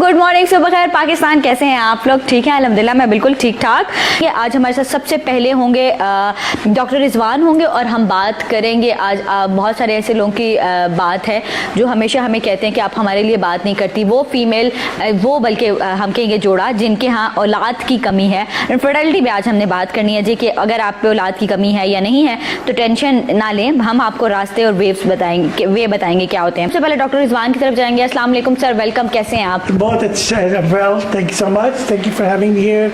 Good morning, सुबह खैर पाकिस्तान। कैसे हैं आप लोग? ठीक है अल्हम्दुलिल्लाह, मैं बिल्कुल ठीक ठाक। आज हमारे साथ सबसे पहले होंगे डॉक्टर रिजवान होंगे और हम बात करेंगे आज बहुत सारे ऐसे लोगों की बात है जो हमेशा हमें कहते हैं कि आप हमारे लिए बात नहीं करती। वो फीमेल वो बल्कि हम कहेंगे जोड़ा जिनके यहाँ औलाद की कमी है। इनफर्टिलिटी पे आज हमने बात करनी है जी कि अगर आप पे औलाद की कमी है या नहीं है तो टेंशन ना लें, हम आपको रास्ते और वेव्स बताएंगे, वे बताएंगे क्या होते हैं। सबसे पहले डॉक्टर रिजवान की तरफ जाएंगे। अस्सलाम वालेकुम सर, वेलकम, कैसे हैं आप? बहुत अच्छा है, well thank you so much, thank you for having me here.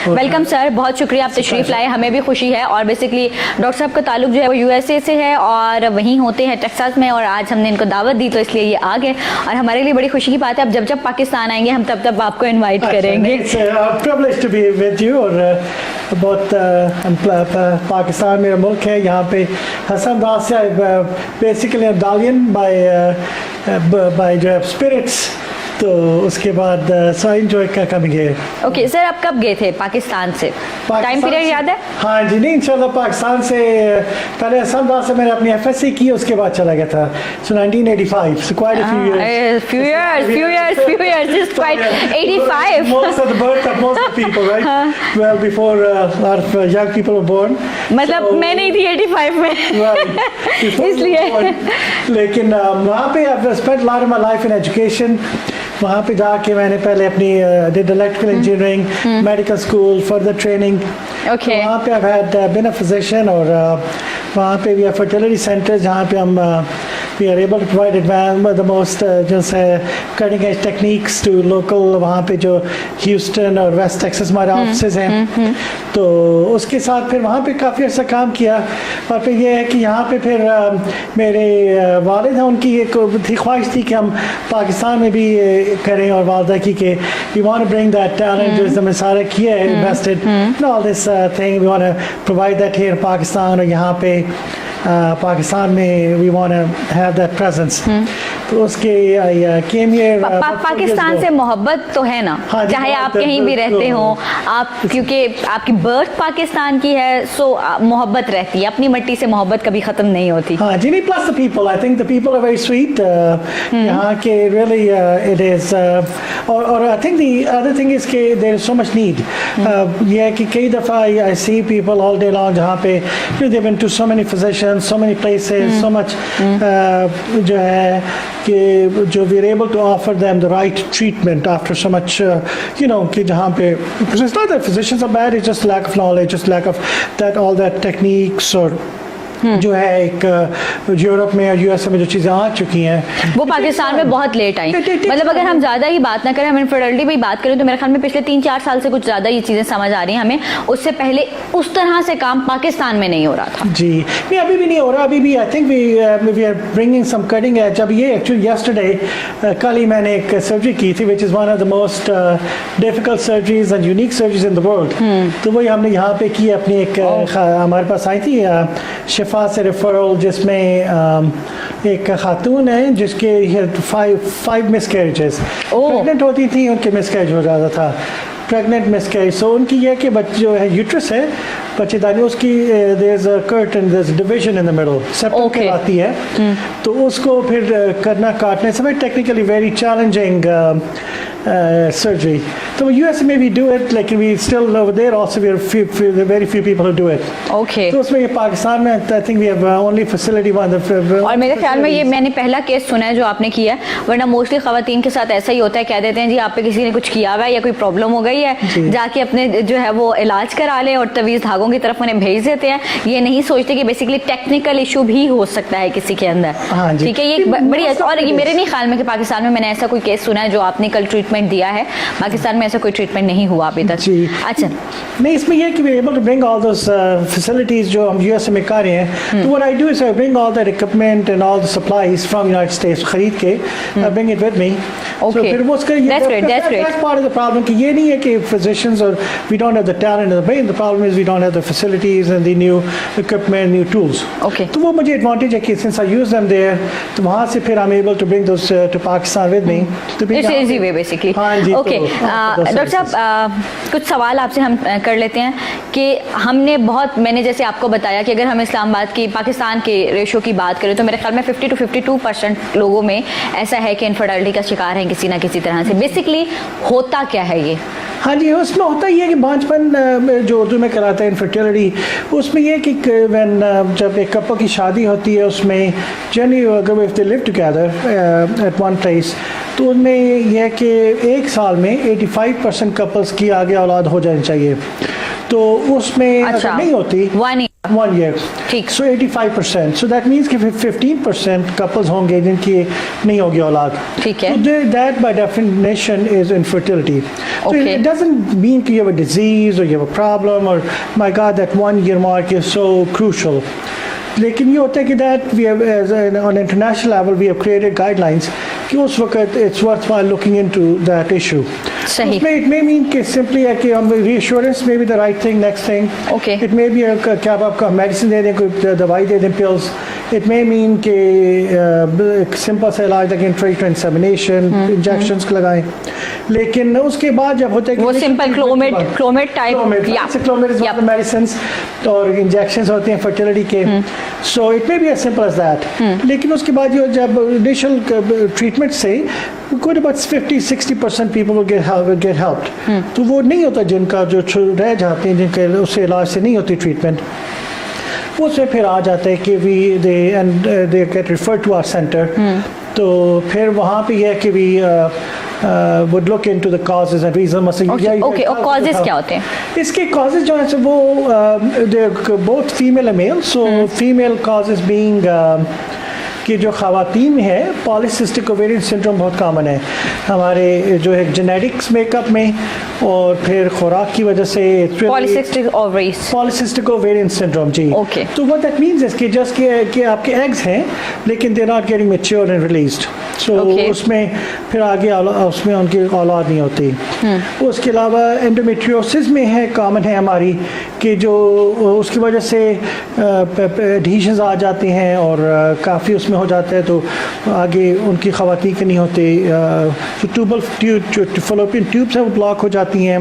Welcome sir, बहुत शुक्रिया आप तशरीफ लाए, हमें भी खुशी है। और बेसिकली डॉक्टर साहब का ताल्लुक जो है वो यूएसए से है और वहीं होते हैं टेक्सास में, और आज हमने इनको दावत दी तो इसलिए ये आ गए और हमारे लिए बड़ी खुशी की बात है। अब जब जब पाकिस्तान आएंगे हम तब तब आपको इनवाइट करेंगे। Privilege to be with you. और बहुत पाकिस्तान मेरा मुल्क है, यहाँ पे हसन दासिया बेसिकली अब्दालियन बाय जो स्पिरिट्स, तो उसके बाद so enjoy coming here. Okay sir, आप कब गए थे पाकिस्तान से? टाइम पीरियड याद है? हाँ जी, नहीं इंशाल्लाह पाकिस्तान से पहले हसन से मैंने अपनी एफएससी की, उसके बाद चला गया था। सो 1985, so quite a few years, just quite 85. Most of the birth of most of the people, right? Well, before a lot of young people were born. मतलब मैं नहीं थी 85 में, इसलिए। लेकिन वहाँ पे I've spent a lot of my life in education. वहाँ पे जाके मैंने पहले अपनी did electrical engineering, medical school, further training. Okay. वहाँ पे I've had been a physician, और वहाँ पे भी फर्टिलिटी सेंटर जहाँ पे हम we are able to provide the most just cutting edge techniques to local, वहाँ पे जो ह्यूस्टन और वेस्ट टेक्सास हमारे ऑफिसेज हैं। तो उसके साथ फिर वहाँ पे काफ़ी अच्छा काम किया। और फिर ये है कि यहाँ पे फिर मेरे वालिद हैं, उनकी एक थी ख्वाहिश थी कि हम पाकिस्तान में भी करें, और वालदा की कि we want to bring that talent जो हमने सारा किया है, invested in all this thing, we want to provide that here in Pakistan, और यहाँ पे पाकिस्तान में we want to have that presence। तो उसके came here पाकिस्तान से मोहब्बत तो है ना, चाहे आप कहीं भी रहते हो आप, क्योंकि आपकी बर्थ पाकिस्तान की है, सो मोहब्बत रहती है, अपनी मिट्टी से मोहब्बत कभी खत्म नहीं होती। हाँ जी, नहीं, plus the people, I think the people are very sweet यहाँ के, रियली इट इज। और I think the other thing is के there is so much need. ये है कि कई दफ़ा I see people all day long जहाँ पे they been to so many physicians, so many places, so much जो है कि जो we are able to offer them the right treatment after so much you know कि जहाँ पे it's not that physicians are bad, it's just lack of knowledge, just lack of that all that techniques और जो है एक Europe में और USA में जो चीज़ें आ चुकी हैं वो पाकिस्तान में बहुत लेट आई। मतलब अगर हम ज़्यादा ही बात ना करें, हम इनफर्टिलिटी पे बात करें तो मेरे ख्याल में पिछले 3-4 साल से कुछ ज़्यादा ये चीज़ें समझ आ रही हैं हमें। उससे पहले उस तरह से काम पाकिस्तान में नहीं हो रहा था। जी नहीं, अभी भी नहीं हो रहा। अभी भी I think we are bringing some cutting edge. अब ये एक्चुअली यस्टरडे कल ही मैंने एक सर्जरी की थी which is one of the most difficult surgeries and unique surgeries in the world. तो वही हमने यहाँ पे की, अपनी एक हमारे पास आई थी शिफा से रेफरल, जिसमें एक खातून है जिसके 5 मिसकैरेजेस, प्रेग्नेंट होती थी, उनके मिसकैरेज हो जाता था, प्रेग्नेंट मिसकैरेज। सो उनकी ये कि बच्चे जो है यूट्रस है बच्चेदानी, उसकी there is a curtain, there is division in the middle, septum कहलाती है। तो उसको फिर करना, काटने से technically very challenging surgery. So US में we do it, like we still over there also we are very few people who do it. Okay. तो उसमें ये पाकिस्तान में I think we have only facility one. और मेरे ख्याल में ये मैंने पहला केस सुना है जो आपने किया है, वरना मोस्टली खवातीन के साथ ऐसा ही होता है, कह देते हैं जी आप पे किसी ने कुछ किया हुआ है या कोई प्रॉब्लम हो गई है, जाके अपने जो है वो इलाज करा ले और तवीज़ धागों की तरफ उन्हें भेज देते हैं। ये नहीं सोचते कि बेसिकली टेक्निकल इशू भी हो सकता है किसी के अंदर। ठीक है, ये बड़ी। और ये मेरे नहीं ख्याल में कि पाकिस्तान में मैंने ऐसा कोई केस सुना है जो आपने कल ट्रीटमेंट दिया है। पाकिस्तान में ऐसा कोई ट्रीटमेंट नहीं हुआ अभी तक। अच्छा, नहीं, इसमें यह कि we able to bring all those facilities जो हम यूएसए में कर रहे हैं। तो what I do is I bring all that equipment and all the supplies from United States, खरीद के I bring it with me. Okay, फिर वो उसका that's part of the problem कि ये नहीं है कि फिजिशियंस और we don't have the talent in the brain, the problem is we don't have the facilities and the new equipment, new tools. Okay, तो वो मुझे एडवांटेज है कि since I use them there, तो वहां से फिर I am able to bring those to Pakistan with me. It's easy way basically. Basically. हाँ जी, ओके तो डॉक्टर साहब कुछ सवाल आपसे हम कर लेते हैं कि मैंने जैसे आपको बताया कि अगर हम इस्लामाबाद की पाकिस्तान के रेशो की बात करें तो मेरे ख्याल में 50 to 52% लोगों में ऐसा है कि इनफर्टिलिटी का शिकार है किसी ना किसी तरह से। बेसिकली होता क्या है ये? हाँ जी, उसमें होता ही है कि बांझपन जो उर्दू में कराता है इनफर्टिलिटी, उसमें ये कि when जब एक कपल की शादी होती है उसमें जनरली अगर if they live together at one place तो उनमें यह है कि एक साल में 85% कपल्स की आगे औलाद हो जानी चाहिए। तो उसमें अच्छा, अगर नहीं होती 1 year, ठीक। so 85%, so that means कि 15% couples होंगे जिनकी नहीं होगी औलाद। ठीक है। So that by definition is infertility. So Okay. it doesn't mean कि you have a disease or you have a problem or my God that 1 year mark is so crucial. लेकिन ये होता है कि that we have as on international level we have created guidelines कि उस वक्त it's worthwhile looking into that issue. सही। उसमें it may mean कि simply है कि हम reassurance may be the right thing, next thing. Okay. It may be क्या आप आपका मेडिसिन दे दें, कोई दवाई दे दें, pills. It may mean कि एक सिंपल सा इलाज लगे, intrauterine insemination, इंजेक्शंस लगाएं। लेकिन उसके बाद जब होता है कि वो simple Clomid type Clomid is one of the medicines और इंजेक्शंस होते हैं फर्टिलिटी के। So it may be as simple as that. लेकिन उसके बाद जो जब इनिशियल ट्रीटमेंट से good about 50-60% people will get helped. तो वो नहीं होता जिनका जो रह जाते हैं, जिनके उससे इलाज से नहीं होती ट्रीटमेंट, उसमें फिर आ जाता है कि they get referred to our center. तो फिर वहाँ पे यह है कि वी would look into the causes and reasons. Okay, और कॉजेज क्या होते हैं? इसके causes जो है वो they're both female and male. So female causes being कि जो ख़वातीन में है पॉलीसिस्टिक ओवेरियन सिंड्रोम बहुत कॉमन है हमारे जो है जेनेटिक्स मेकअप में, और फिर खुराक की वजह से पॉलीसिस्टिक ओवेरियन सिंड्रोम जी। Okay. तो व्हाट दैट मींस इज कि जस्ट कि आपके एग्स हैं लेकिन they not getting mature and released, so उसमें फिर आगे उसमें उनकी औलाद नहीं होती। उसके अलावा एंडोमेट्रियोसिस में है, कॉमन है हमारी, कि जो उसकी वजह से एडहेशंस आ जाते हैं और काफ़ी उसमें हो जाता है, तो आगे उनकी ख़वातीन के नहीं होते। ट्यूबल फलोपियन ट्यूब्स हैं वो ब्लॉक हो जाती हैं,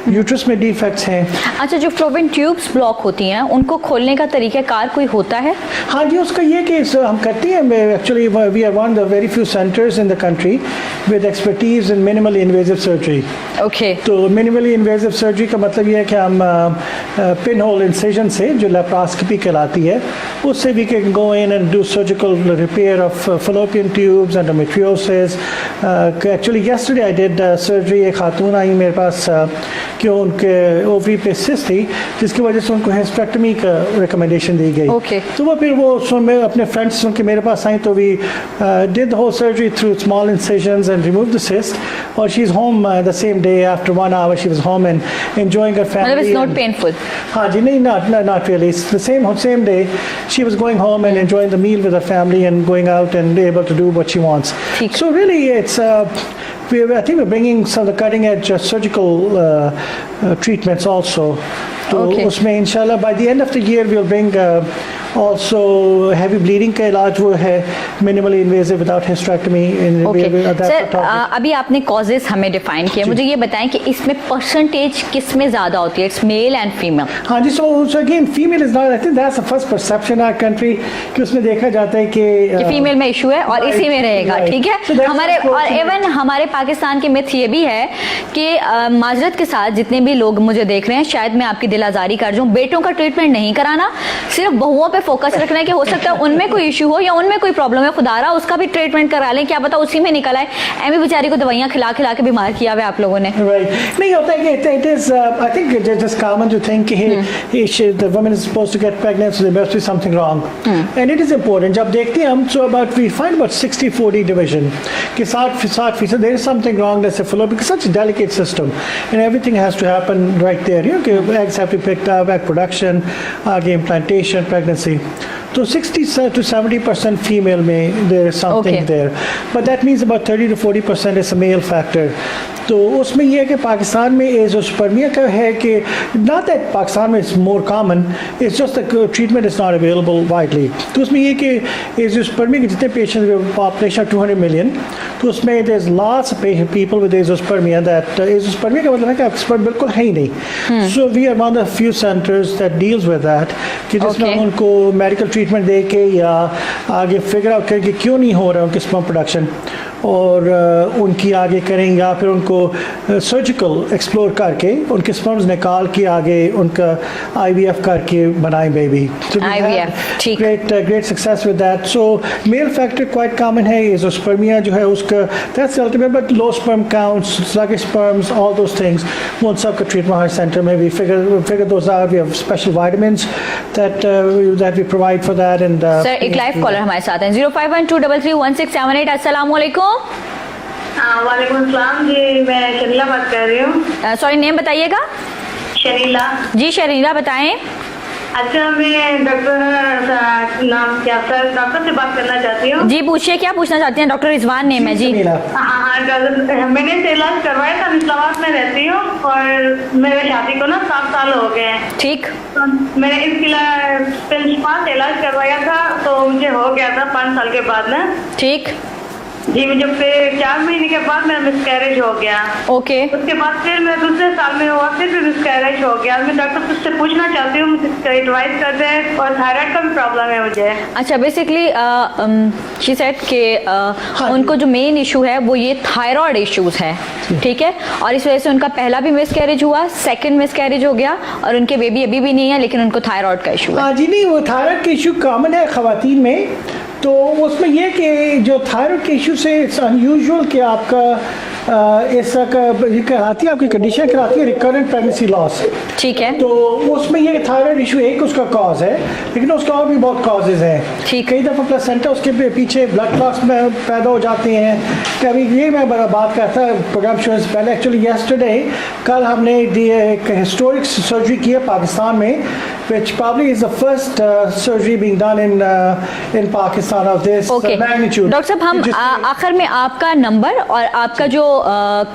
यूट्रस में डिफेक्ट्स हैं। अच्छा, जो फ्लोपियन ट्यूब्स ब्लॉक होती हैं उनको खोलने का तरीक़ाकार कोई होता है? हाँ जी, उसका ये कि हम करते हैं, actually we are one the very few centers in the country with expertise in minimally invasive surgery. Okay. तो मिनिमली इन्वेजिव सर्जरी का मतलब ये है कि हम पिन होल इंसिजन से, जो लेप्रोस्कोपी कहलाती है, उससे we can go in and do surgical repair of fallopian tubes, endometriosis. Actually yesterday I did surgery, एक खातून आई मेरे पास कि उनके ओवरी पे सिस्ट थी जिसकी वजह से उनको हिस्टेक्टमी का रिकमेंडेशन दी गई। Okay. तो वो फिर वो अपने फ्रेंड्स सुन के मेरे पास आई, तो we did the whole surgery through small incisions and remove the cyst, और she is home the same day after 1 hour she was home and enjoying her family. मतलब इट्स नॉट पेनफुल? हाँ जी, नहीं, not really. It's the same day she was going home and enjoying the meal with her family and going out and able to do what she wants. So really it's I think we're bringing some of the cutting edge surgical treatments also. तो उसमें इंशाल्लाह by the end of the year we'll bring also heavy bleeding का इलाज वो है minimally invasive without hysterectomy. Sir अभी आपने causes हमें डिफाइन किया, मुझे ये बताएं कि इसमें परसेंटेज किस में ज़्यादा होती है? It's male and female? हाँ जी, so again female is not, I think that's the first perception in our country कि उसमें देखा जाता है कि फीमेल में इशू है और इसी में रहेगा, ठीक है। हमारे और इवन हमारे पाकिस्तान के मिथ ये भी है कि माजरत के साथ जितने भी लोग मुझे देख रहे हैं, शायद मैं आपकी दिल आजारी कर दूं, बेटों का ट्रीटमेंट नहीं कराना, सिर्फ बहुओं पे फोकस रखना है कि हो सकता है उनमें कोई इशू हो या उनमें कोई प्रॉब्लम है, खुदारा उसका भी ट्रीटमेंट करा लें, क्या पता उसी में निकल आए। एमी बेचारी को दवाइयां खिला खिला के बीमार किया हुआ आप लोगों ने। नहीं होता है कि it is I think it's just common to think कि the woman is supposed to get pregnant, so there must be something wrong, and it is important. जब देखते हैं हम, so we find about 60-40 division कि 60% there is something wrong, let's say fallopian, such a delicate system and everything has to happen right there, you know, eggs have to be picked up, egg production, implantation, pregnancy. तो 60 to 70% female में there is something there, but that means about 30 to 40% is a male factor. तो उसमें यह है कि पाकिस्तान में azoospermia का है कि not that पाकिस्तान में it's more common, it's just the treatment is not available widely. तो उसमें ये कि एज़ोस्पर्मिया के जितने पेशेंट्स पॉपुलेशन 200 million, तो उसमें there's lots of people with azoospermia that azoospermia का मतलब है कि आपके स्पर्म बिल्कुल है ही नहीं. So we are one of the few centers that deals with that, कि जिसमें हम उनको मेडिकल ट्रीटमेंट दे के या आगे फिगर आउट करके क्यों नहीं हो रहा उनके स्पर्म प्रोडक्शन और उनकी आगे करें या फिर उनको सर्जिकल एक्सप्लोर करके उनके स्पर्म्स निकाल के आगे उनका IVF करके बनाएं baby. Great success with that. So male factor quite common है. एज़ोस्पर्मिया जो है उसका that's ultimate, but low sperm counts, sluggish sperms, all those things, उन सब का ट्रीटमेंट हमारे सेंटर में भी figure those out. We have special vitamins that we provide for that. And sir एक लाइव कॉलर हमारे साथ हैं 0512331678. अस्सलाम वालेकुम. वालेकुम सलाम जी, मैं शरीला बात कर रही हूँ. सॉरी नेम बताइएगा. शरीला. जी शरीला बताएं. अच्छा, मैं डॉक्टर से बात करना चाहती हूँ. जी पूछिए, क्या पूछना चाहती हैं. डॉक्टर रिजवान नेम है जी. हाँ, मैंने इलाज करवाया था, इस्लामाबाद में रहती हूँ और मेरे शादी को ना 7 साल हो गए हैं. ठीक. तो मैंने इसके 5 इलाज करवाया था तो मुझे हो गया था 5 साल के बाद ना. ठीक जी, मुझे फिर 4 महीने के बाद मेरा मिसकैरेज हो गया. ओके. उसके बाद फिर मैं दूसरे साल में हुआ, फिर भी मिसकैरेज हो गया. मैं डॉक्टर से पूछना चाहती हूँ, मुझे एडवाइस कर दें. और थायराइड का भी प्रॉब्लम है मुझे. अच्छा, बेसिकली शी सेड कि उनको जो मेन इशू है वो ये थायराइड इश्यूज है. ठीक है. और इस वजह से उनका पहला भी मिसकैरेज हुआ, सेकंड मिसकैरेज हो गया और उनके बेबी अभी भी नहीं है, लेकिन उनको थायराइड का इशू है. हाँ जी, नहीं वो थायराइड का इशू कॉमन है खवातीन में. तो उसमें यह कि जो थायराइड के इशू से इट्स अनयूजुअल कि आपका ऐसा कराती है, आपकी कंडीशन कराती है रिकरेंट प्रेगनेंसी लॉस. ठीक है. तो उसमें ये थायराइड इशू एक उसका कॉज है, लेकिन उसका और भी बहुत कॉजेज हैं. ठीक. कई दफ़ा प्लेसेंटा उसके पीछे ब्लड क्लॉट्स में पैदा हो जाते हैं. कभी ये मैं बात करता प्रोग्राम शुरू से पहले, एक्चुअली येस्टरडे कल हमने एक हिस्टोरिक सर्जरी की है पाकिस्तान में, which probably is the first surgery being done in Pakistan of this magnitude. Doctor साहब, हम आखिर में आपका नंबर और आपका जो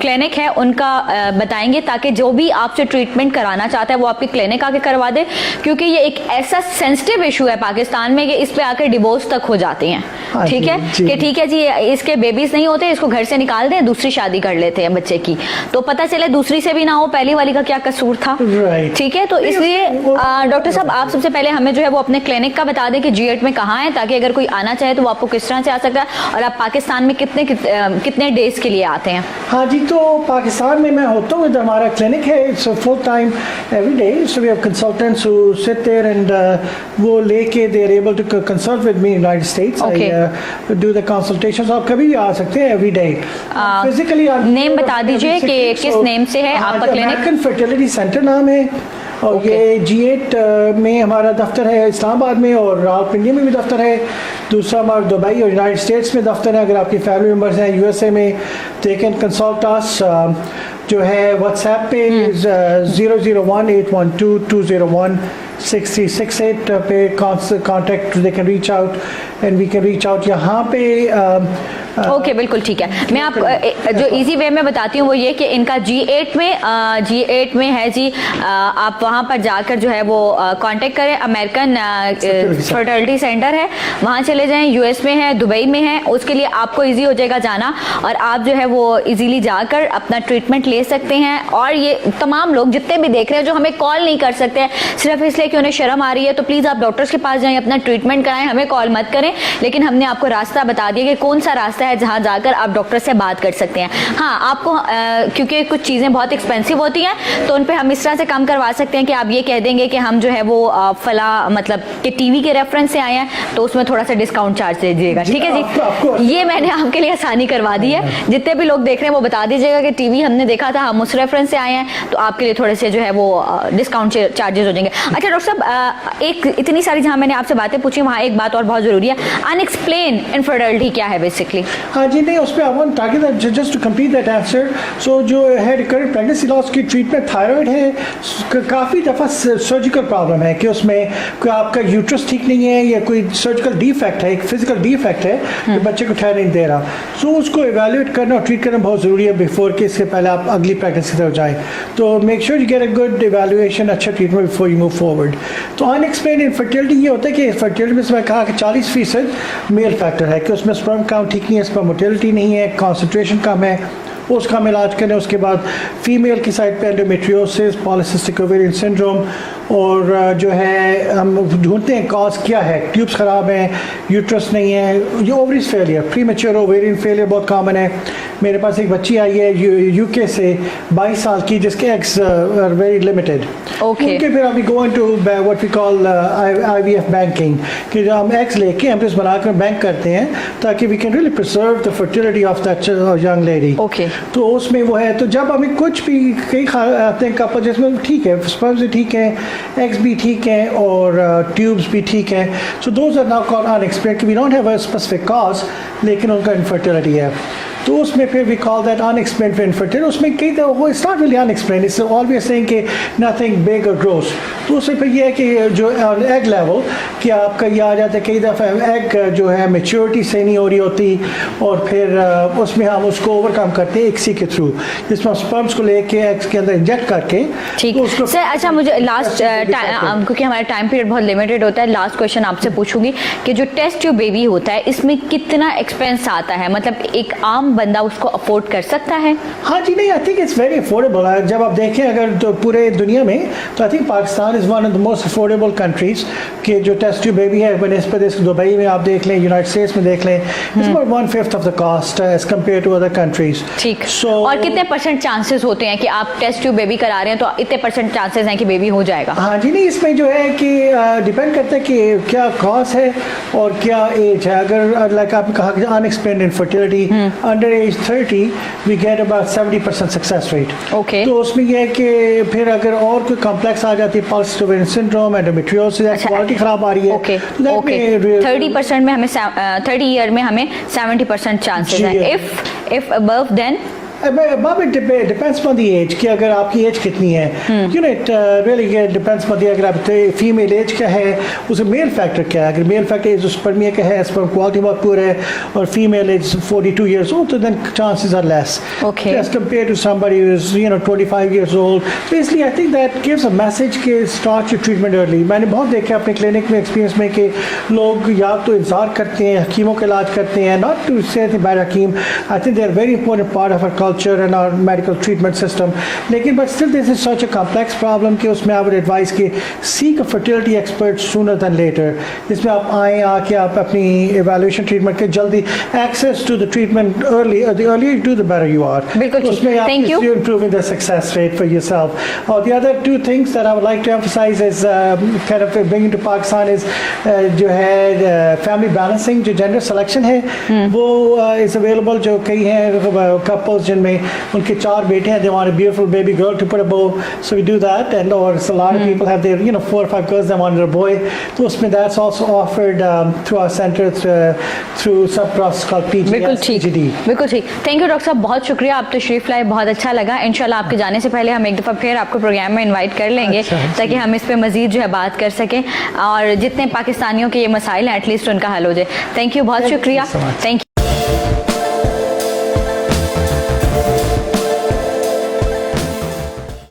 क्लिनिक है उनका बताएंगे ताकि जो भी आपसे ट्रीटमेंट कराना चाहता है वो आपकी क्लिनिक आके करवा दे, क्योंकि ये एक ऐसा सेंसिटिव इशू है पाकिस्तान में कि इस पे आकर डिवोर्स तक हो जाते हैं. ठीक है कि ठीक है जी, इसके बेबीज नहीं होते, इसको घर से निकाल दें, दूसरी शादी कर लेते हैं बच्चे की, तो पता चले दूसरी से भी ना हो, पहली वाली का क्या कसूर था. ठीक है. तो इसलिए डॉक्टर साहब आप सबसे पहले हमें जो है वो अपने क्लिनिक का बता दें कि G8 में कहाँ है, ताकि अगर कोई आना चाहे तो वो आपको किस तरह से आ सकता है और आप पाकिस्तान में कितने डेज के लिए आते हैं. हाँ जी, तो पाकिस्तान में मैं होता हूँ, हमारा क्लिनिक है, it's full time every day. So we have consultants who sit there and वो लेके they are able to consult with me in United States. I do the consultations. आप कभी भी आ सकते हैं एवरी डे. फिजिकली नेम बता दीजिए कि किस नेम से है आपका क्लिनिक. अमेरिकन फर्टिलिटी सेंटर नाम है और ये G8 में हमारा दफ्तर है इस्लामाबाद में, और रावलपिंडी में भी दफ्तर है. दूसरा हमारा दुबई और यूनाइटेड स्टेट्स में दफ्तर है. अगर आपकी फैमिली मेम्बर्स हैं USA में, दे कैन कंसल्ट अस. जो है व्हाट्सएप पे 0018122016368 पे contact, they can reach out and we can reach out. यहाँ पे ओके बिल्कुल ठीक है. मैं आपको जो इजी वे में बताती हूँ वो ये कि इनका G8 में है जी. आप वहाँ पर जाकर जो है वो कांटेक्ट करें. अमेरिकन फर्टिलिटी सेंटर है, वहाँ चले जाएं. US में है, दुबई में है. उसके लिए आपको इजी हो जाएगा जाना और आप जो है वो इजीली जाकर अपना ट्रीटमेंट ले सकते हैं. और ये तमाम लोग जितने भी देख रहे हैं जो हमें कॉल नहीं कर सकते हैं सिर्फ इसलिए कि उन्हें शर्म आ रही है, तो प्लीज़ आप डॉक्टर्स के पास जाएं, अपना ट्रीटमेंट कराएं, हमें कॉल मत करें. लेकिन हमने आपको रास्ता बता दिया कि कौन सा रास्ता है जहां जाकर आप डॉक्टर से बात कर सकते हैं. हाँ, आपको क्योंकि कुछ चीज़ें बहुत एक्सपेंसिव होती हैं तो उन पे हम इस तरह से कम करवा सकते हैं कि आप ये कह देंगे कि हम जो है वो फला मतलब कि टीवी के रेफरेंस से आए हैं तो उसमें थोड़ा सा डिस्काउंट चार्ज दे दीजिएगा. ठीक है जी, ये मैंने आपके लिए आसानी करवा दी है. जितने भी लोग देख रहे हैं वो बता दीजिएगा कि टीवी हमने देखा था, हम उस रेफरेंस से आए हैं, तो आपके लिए थोड़े से जो है वो डिस्काउंट चार्जेस हो जाएंगे. अच्छा डॉक्टर साहब एक इतनी सारी जहाँ मैंने आपसे बातें पूछी वहाँ एक बात और बहुत जरूरी है, अनएक्सप्लेन इनफर्टिलिटी क्या है बेसिकली? हाँ जी, नहीं उस पर आई वांट ताकि just to complete that answer. So जो है रिकरेंट प्रेगनेंसी लॉस की ट्रीटमेंट थायराइड है, काफ़ी दफ़ा सर्जिकल प्रॉब्लम है कि उसमें कोई आपका यूट्रस ठीक नहीं है या कोई सर्जिकल डिफेक्ट है, एक फिजिकल डिफेक्ट है जो बच्चे को ठहर नहीं दे रहा। सो उसको एवेल्यूएट करना और ट्रीट करना बहुत ज़रूरी है बिफोर कि इससे पहले आप अगली प्रेगनेंसी की तरफ जाएँ। तो make sure you get a good evaluation, अच्छा treatment before you move forward. तो अनएक्सप्लेन इनफर्टिलिटी ये होता है कि फर्टिलिटी में मैं कहा कि 40% मेल फैक्टर है कि उसमें स्पर्म काउंट ठीक नहीं है, स्पर्म मोटिलिटी नहीं है, कॉन्सेंट्रेशन कम है, उसका हम इलाज करें। उसके बाद फीमेल की साइड पे एंडोमेट्रियोसिस, पॉलीसिस्टिक ओवेरियन सिंड्रोम, और जो है हम ढूंढते हैं कॉज क्या है, ट्यूब्स ख़राब हैं, यूट्रस नहीं है, ये ovaries failure, pre mature ovarian failure बहुत कॉमन है। मेरे पास एक बच्ची आई है यूके से 22 साल की जिसके एग्स आर वेरी लिमिटेड। उनके फिर अभी go into what we call IVF banking, कि जो हम एग्स लेके एम्ब्रियोस बनाकर बैंक करते हैं ताकि we can really preserve the fertility of that young lady. तो उसमें वो है, तो जब हमें कुछ भी कई आते हैं कपल जिसमें ठीक है, स्पर्म्स भी ठीक है, एग्स भी ठीक है और ट्यूब्स भी ठीक है, so those are now called unexplained, we don't have a specific cause लेकिन उनका इनफर्टिलिटी है। तो उसमें फिर we call that unexplained infertility. उसमें कई वो it's not really unexplained, it's always saying कि नथिंग बिग और ग्रोस। तो उसमें फिर ये है कि जो एग लेवल कि आपका ये आ जाता है, कई दफ़ा एग जो है मेच्योरिटी से नहीं हो रही होती और फिर उसमें हम उसको ओवरकम करते हैं इक्सी के थ्रू, जिसमें हम स्पर्म्स को लेके एग्स के अंदर इंजेक्ट करके। ठीक तो सर, अच्छा मुझे लास्ट क्योंकि हमारा टाइम पीरियड बहुत लिमिटेड होता है, लास्ट क्वेश्चन आपसे पूछूंगी कि जो टेस्ट ट्यूब बेबी होता है इसमें कितना एक्सपेंस आता है, मतलब एक आम बंदा उसको अफोर्ड कर सकता है? हाँ जी, नहीं I think it's very affordable. जब आप देखें अगर तो पूरे दुनिया में, तो I think Pakistan is one of the most affordable countries कि जो टेस्ट ट्यूब बेबी है बनस्पत दुबई में आप देख लें, यूनाइटेड स्टेट्स में देख लें, it's about 1/5 of the cost as compare to other countries. ठीक, और कितने परसेंट चांसेस होते हैं कि आप टेस्ट ट्यूब बेबी करा रहे हैं तो इतने परसेंट चांसेस हैं कि बेबी हो जाएगा? हाँ जी, नहीं इसमें जो है कि डिपेंड करता है कि क्या कॉज है और क्या एज है। अगर लाइक आपने कहा कि unexplained infertility under age 30 we get about 70% success rate. तो उसमें यह है कि फिर अगर और कोई कॉम्प्लेक्स आ जाती है, polycystic ovarian syndrome, endometriosis, quality खराब आ रही है, 30% में हमें 30 ईयर में हमें 70% चांसेस है। If above then it depends on the age कि अगर आपकी एज कितनी है, you know it really depends on the, अगर आप फीमेल एज क्या है, उसे मेल फैक्टर क्या है। अगर मेल फैक्टर एज स्पर्मिया का है, स्पर्म क्वालिटी बहुत पुअर है, और फीमेल एज 42 years old, तो then chances are less as compared to somebody who is 25 years old। तो इसलिए I think that gives a message कि start your treatment early। मैंने बहुत देखा अपने क्लिनिक में एक्सपीरियंस में कि लोग या तो इंतजार करते हैं, हकीमों का इलाज करते हैं, not to say anything bad Hakim, I think they are very important part of our culture and our medical treatment system, लेकिन but still this is such a complex problem कि उसमें I would advise कि seek a fertility expert sooner than later, जिसमें आप आएँ, आके आप अपनी evaluation treatment के जल्दी access to the treatment early, the earlier you do the better you are। बिल्कुल ठीक, thank you। You're improving the success rate for yourself। और the other two things that I would like to emphasize is kind of bringing to Pakistan is जो है family balancing, जो gender selection है वो is available। जो कई हैं couples जिनमें उनके 4 बेटे हैं, they want a beautiful baby girl to put a bow, so we do that, and or a lot of people have their 4 or 5 girls, they want a boy, तो उसमें that's also offered through our center through some process called PGD। बिल्कुल ठीक, thank you doctor साहब, बहुत शुक्रिया, आप तशरीफ लाए, बहुत अच्छा लगा। इंशाल्लाह आपके जाने से पहले हम एक दफ़ा फिर आपको प्रोग्राम में इन्वाइट कर लेंगे ताकि हम इस पर मजीद जो है बात कर सकें और जितने पाकिस्तानियों के ये मसाइल हैं एटलीस्ट उनका हल हो जाए। थैंक यू, बहुत शुक्रिया, थैंक यू।